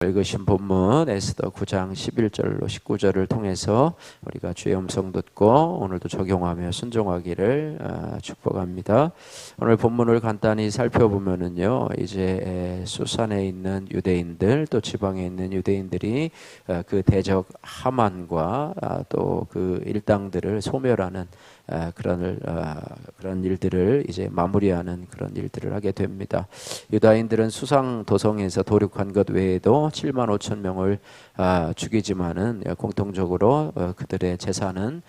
읽으신 본문 에스더 9장 11절로 19절을 통해서 우리가 주의 음성 듣고 오늘도 적용하며 순종하기를 축복합니다. 오늘 본문을 간단히 살펴보면은요, 이제 수산에 있는 유대인들 또 지방에 있는 유대인들이 그 대적 하만과 또 그 일당들을 소멸하는 그런 일들을 이제 마무리하는 그런 일들을 하게 됩니다. 유다인들은 수상 도성에서 도륙한 것 외에도 7만 5천 명을 죽이지만은 공통적으로 그들의 재산에는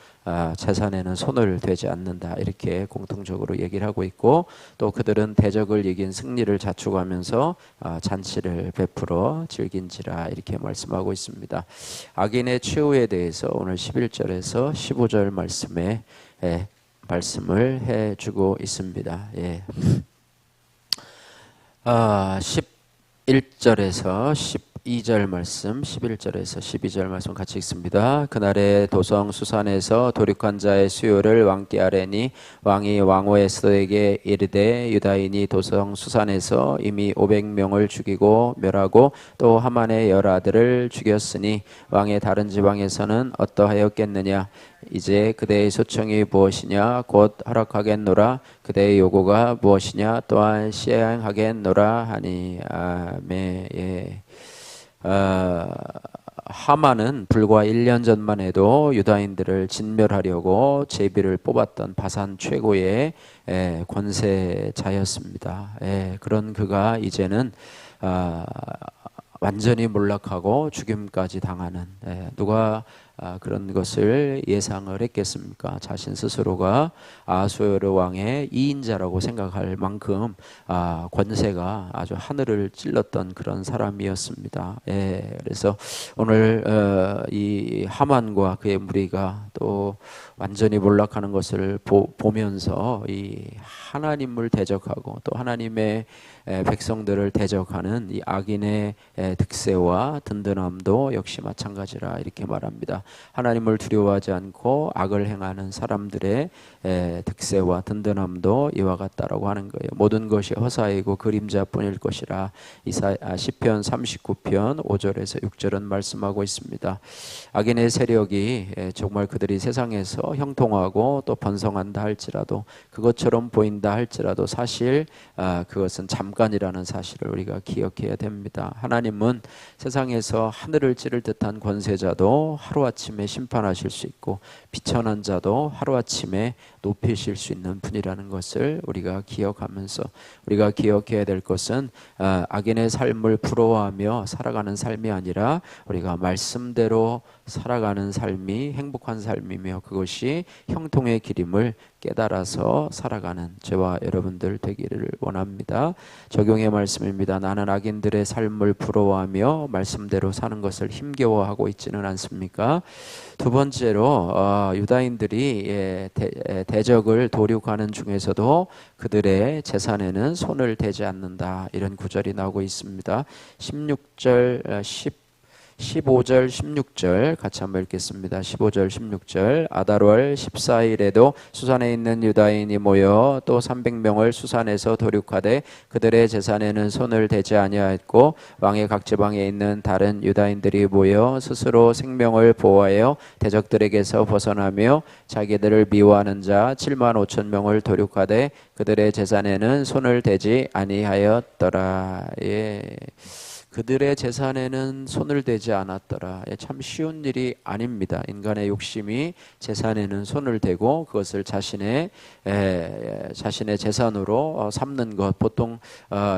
손을 대지 않는다, 이렇게 공통적으로 얘기를 하고 있고, 또 그들은 대적을 이긴 승리를 자축하면서 잔치를 베풀어 즐긴지라, 이렇게 말씀하고 있습니다. 악인의 최후에 대해서 오늘 11절에서 15절 말씀에 말씀을 해주고 있습니다. 11절에서 12절 말씀, 11절에서 12절 말씀 같이 읽습니다. 그날에 도성 수산에서 도륙한 자의 수요를 왕께 아뢰니 왕이 왕후 에스더에게 이르되 유다인이 도성 수산에서 이미 500명을 죽이고 멸하고 또 하만의 열아들을 죽였으니 왕의 다른 지방에서는 어떠하였겠느냐. 이제 그대의 소청이 무엇이냐. 곧 허락하겠노라. 그대의 요구가 무엇이냐. 또한 시행하겠노라 하니. 아멘. 하만은 불과 1년 전만 해도 유다인들을 진멸하려고 제비를 뽑았던 바산 최고의 권세자였습니다. 그런 그가 이제는 완전히 몰락하고 죽임까지 당하는, 누가 그런 것을 예상을 했겠습니까? 자신 스스로가 아수에르 왕의 2인자라고 생각할 만큼 권세가 아주 하늘을 찔렀던 그런 사람이었습니다. 그래서 오늘 이 하만과 그의 무리가 또 완전히 몰락하는 것을 보면서 이 하나님을 대적하고 또 하나님의 백성들을 대적하는 이 악인의 득세와 든든함도 역시 마찬가지라, 이렇게 말합니다. 하나님을 두려워하지 않고 악을 행하는 사람들의 득세와 든든함도 이와 같다라고 하는 거예요. 모든 것이 허사이고 그림자뿐일 것이라 시편 39편 5절에서 6절은 말씀하고 있습니다. 악인의 세력이 정말 그들이 세상에서 형통하고 또 번성한다 할지라도, 그것처럼 보인다 할지라도 사실 그것은 잠깐이라는 사실을 우리가 기억해야 됩니다. 하나님은 세상에서 하늘을 찌를 듯한 권세자도 하루아침에 심판하실 수 있고 비천한 자도 하루아침에 높이실 수 있는 분이라는 것을 우리가 기억하면서, 우리가 기억해야 될 것은 악인의 삶을 부러워하며 살아가는 삶이 아니라 우리가 말씀대로 살아가는 삶이 행복한 삶이며 그것이 형통의 길임을 깨달아서 살아가는 저와 여러분들 되기를 원합니다. 적용의 말씀입니다. 나는 악인들의 삶을 부러워하며 말씀대로 사는 것을 힘겨워하고 있지는 않습니까? 두 번째로 유다인들이 대적을 도륙하는 중에서도 그들의 재산에는 손을 대지 않는다, 이런 구절이 나오고 있습니다. 15절 16절 같이 한번 읽겠습니다. 15절 16절. 아달월 14일에도 수산에 있는 유다인이 모여 또 300명을 수산에서 도륙하되 그들의 재산에는 손을 대지 아니하였고 왕의 각 지방에 있는 다른 유다인들이 모여 스스로 생명을 보호하여 대적들에게서 벗어나며 자기들을 미워하는 자 7만 5천 명을 도륙하되 그들의 재산에는 손을 대지 아니하였더라. 그들의 재산에는 손을 대지 않았더라. 참 쉬운 일이 아닙니다. 인간의 욕심이 재산에는 손을 대고 그것을 자신의 재산으로 삼는 것, 보통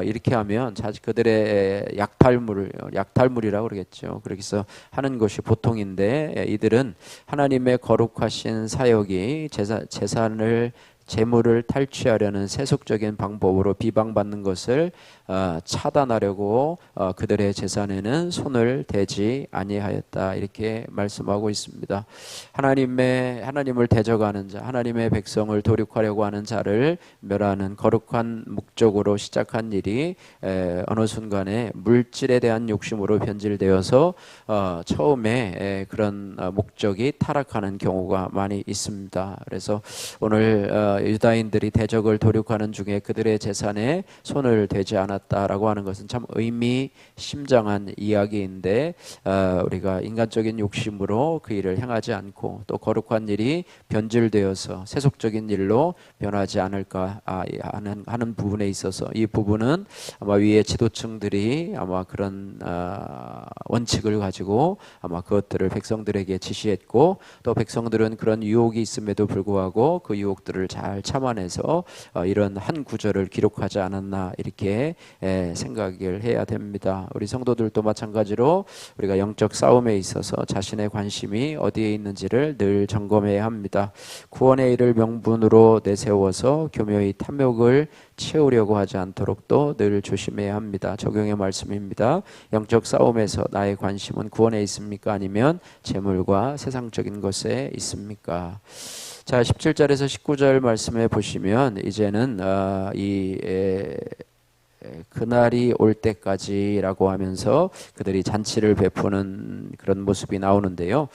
이렇게 하면 그들의 약탈물이라고 그러겠죠. 그래서 하는 것이 보통인데, 이들은 하나님의 거룩하신 사역이 재물을 탈취하려는 세속적인 방법으로 비방받는 것을 차단하려고 그들의 재산에는 손을 대지 아니하였다, 이렇게 말씀하고 있습니다. 하나님을 대적하는 자, 하나님의 백성을 도륙하려고 하는 자를 멸하는 거룩한 목적으로 시작한 일이 어느 순간에 물질에 대한 욕심으로 변질되어서 처음에 그런 목적이 타락하는 경우가 많이 있습니다. 그래서 오늘 유다인들이 대적을 도륙하는 중에 그들의 재산에 손을 대지 않았다라고 하는 것은 참 의미심장한 이야기인데, 우리가 인간적인 욕심으로 그 일을 행하지 않고 또 거룩한 일이 변질되어서 세속적인 일로 변하지 않을까 하는 부분에 있어서, 이 부분은 아마 위에 지도층들이 아마 그런 원칙을 가지고 아마 그것들을 백성들에게 지시했고, 또 백성들은 그런 유혹이 있음에도 불구하고 그 유혹들을 잘 참아내서 이런 한 구절을 기록하지 않았나, 이렇게 생각을 해야 됩니다. 우리 성도들도 마찬가지로 우리가 영적 싸움에 있어서 자신의 관심이 어디에 있는지를 늘 점검해야 합니다. 구원의 일을 명분으로 내세워서 교묘히 탐욕을 채우려고 하지 않도록 또 늘 조심해야 합니다. 적용의 말씀입니다. 영적 싸움에서 나의 관심은 구원에 있습니까? 아니면 재물과 세상적인 것에 있습니까? 자, 17절에서 19절 말씀에 보시면 이제는 그날이 올 때까지라고 하면서 그들이 잔치를 베푸는 그런 모습이 나오는데요.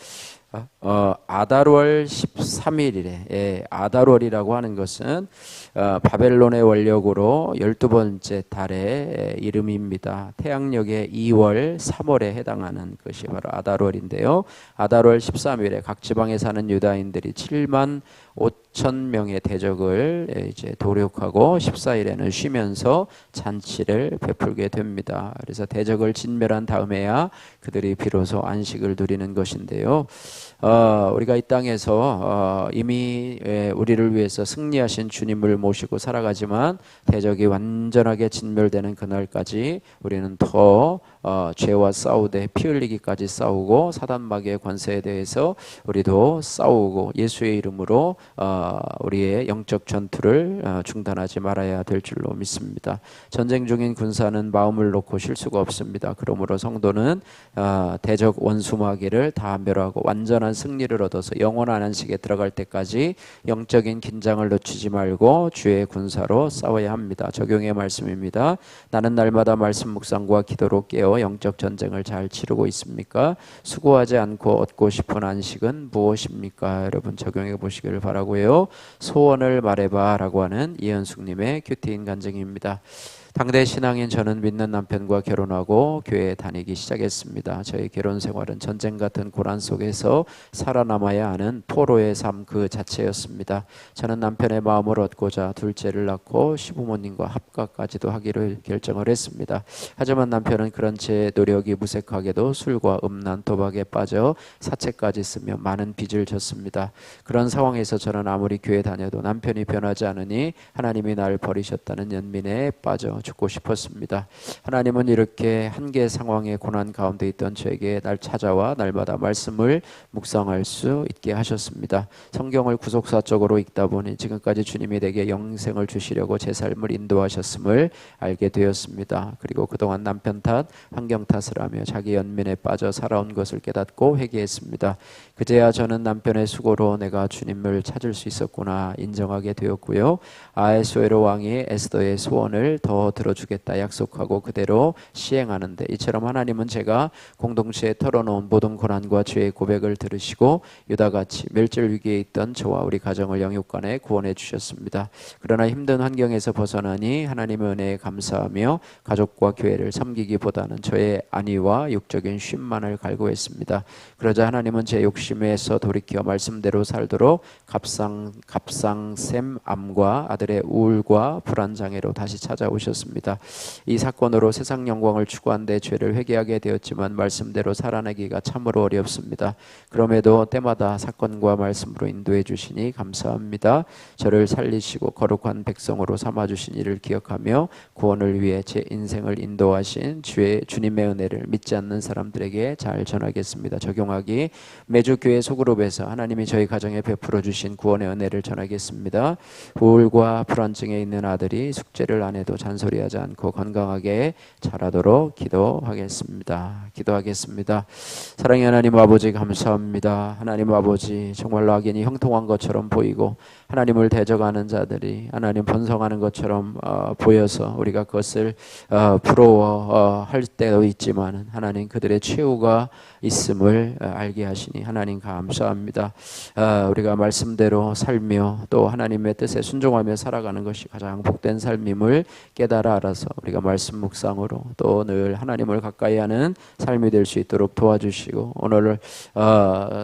아달월 13일이래. 아달월이라고 하는 것은 바벨론의 원력으로 12번째 달의 이름입니다. 태양력의 2월, 3월에 해당하는 것이 바로 아달월인데요. 아달월 13일에 각 지방에 사는 유다인들이 7만 5천 명의 대적을 이제 도륙하고 14일에는 쉬면서 잔치를 베풀게 됩니다. 그래서 대적을 진멸한 다음에야 그들이 비로소 안식을 누리는 것인데요. 우리가 이 땅에서 이미 우리를 위해서 승리하신 주님을 모시고 살아가지만 대적이 완전하게 진멸되는 그날까지 우리는 더 죄와 싸우되 피 흘리기까지 싸우고 사단마귀의 권세에 대해서 우리도 싸우고 예수의 이름으로 우리의 영적 전투를 중단하지 말아야 될 줄로 믿습니다. 전쟁 중인 군사는 마음을 놓고 쉴 수가 없습니다. 그러므로 성도는 대적 원수마귀를 다 멸하고 완전한 승리를 얻어서 영원한 안식에 들어갈 때까지 영적인 긴장을 놓치지 말고 주의 군사로 싸워야 합니다. 적용의 말씀입니다. 나는 날마다 말씀 묵상과 기도로 깨어 영적 전쟁을 잘 치르고 있습니까? 수고하지 않고 얻고 싶은 안식은 무엇입니까? 여러분 적용해 보시기를 바라고요. 소원을 말해봐 라고 하는 이현숙님의 큐티인 간증입니다. 당대 신앙인 저는 믿는 남편과 결혼하고 교회에 다니기 시작했습니다. 저희 결혼 생활은 전쟁 같은 고난 속에서 살아남아야 하는 포로의 삶 그 자체였습니다. 저는 남편의 마음을 얻고자 둘째를 낳고 시부모님과 합가까지도 하기로 결정을 했습니다. 하지만 남편은 그런 제 노력이 무색하게도 술과 음란, 도박에 빠져 사채까지 쓰며 많은 빚을 졌습니다. 그런 상황에서 저는 아무리 교회 다녀도 남편이 변하지 않으니 하나님이 날 버리셨다는 연민에 빠져 죽고 싶었습니다. 하나님은 이렇게 한계 상황의 고난 가운데 있던 저에게 날 찾아와 날마다 말씀을 묵상할 수 있게 하셨습니다. 성경을 구속사적으로 읽다 보니 지금까지 주님이 내게 영생을 주시려고 제 삶을 인도하셨음을 알게 되었습니다. 그리고 그동안 남편 탓, 환경 탓을 하며 자기 연민에 빠져 살아온 것을 깨닫고 회개했습니다. 그제야 저는 남편의 수고로 내가 주님을 찾을 수 있었구나 인정하게 되었고요. 아하수에로 왕이 에스더의 소원을 더 들어주겠다 약속하고 그대로 시행하는데, 이처럼 하나님은 제가 공동체에 털어놓은 모든 고난과 죄의 고백을 들으시고 유다같이 멸절 위기에 있던 저와 우리 가정을 영육간에 구원해 주셨습니다. 그러나 힘든 환경에서 벗어나니 하나님의 은혜에 감사하며 가족과 교회를 섬기기보다는 저의 안위와 육적인 쉼만을 갈구했습니다. 그러자 하나님은 제 욕심에서 돌이켜 말씀대로 살도록 갑상샘 암과 아들의 우울과 불안장애로 다시 찾아오셨습니다. 이 사건으로 세상 영광을 추구한 데 죄를 회개하게 되었지만 말씀대로 살아내기가 참으로 어렵습니다. 그럼에도 때마다 사건과 말씀으로 인도해 주시니 감사합니다. 저를 살리시고 거룩한 백성으로 삼아주신 이를 기억하며 구원을 위해 제 인생을 인도하신 주님의 은혜를 믿지 않는 사람들에게 잘 전하겠습니다. 적용하기: 매주 교회 소그룹에서 하나님이 저희 가정에 베풀어 주신 구원의 은혜를 전하겠습니다. 우울과 불안증에 있는 아들이 숙제를 안 해도 잔소리 도리하지 않고 건강하게 자라도록 기도하겠습니다. 사랑의 하나님 아버지 감사합니다. 하나님 아버지 정말로 악인이 형통한 것처럼 보이고 하나님을 대적하는 자들이 하나님 번성하는 것처럼 보여서 우리가 그것을 부러워할 때도 있지만 하나님 그들의 최후가 있음을 알게 하시니 하나님 감사합니다. 우리가 말씀대로 살며 또 하나님의 뜻에 순종하며 살아가는 것이 가장 복된 삶임을 깨달아 알아서 우리가 말씀 묵상으로 또 늘 하나님을 가까이 하는 삶이 될 수 있도록 도와주시고 오늘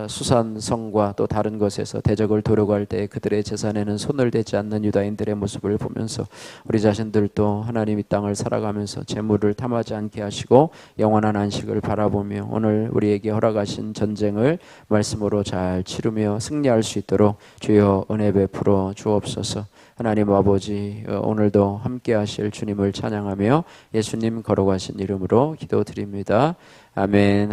수산성과 또 다른 것에서 대적을 도려갈 때 그들의 재산에는 손을 대지 않는 유다인들의 모습을 보면서 우리 자신들도 하나님 이 땅을 살아가면서 재물을 탐하지 않게 하시고 영원한 안식을 바라보며 오늘 우리에게 허락하신 전쟁을 말씀으로 잘 치르며 승리할 수 있도록 주여 은혜 베풀어 주옵소서. 하나님 아버지 오늘도 함께 하실 주님을 찬양하며 예수님 걸어가신 이름으로 기도드립니다. 아멘.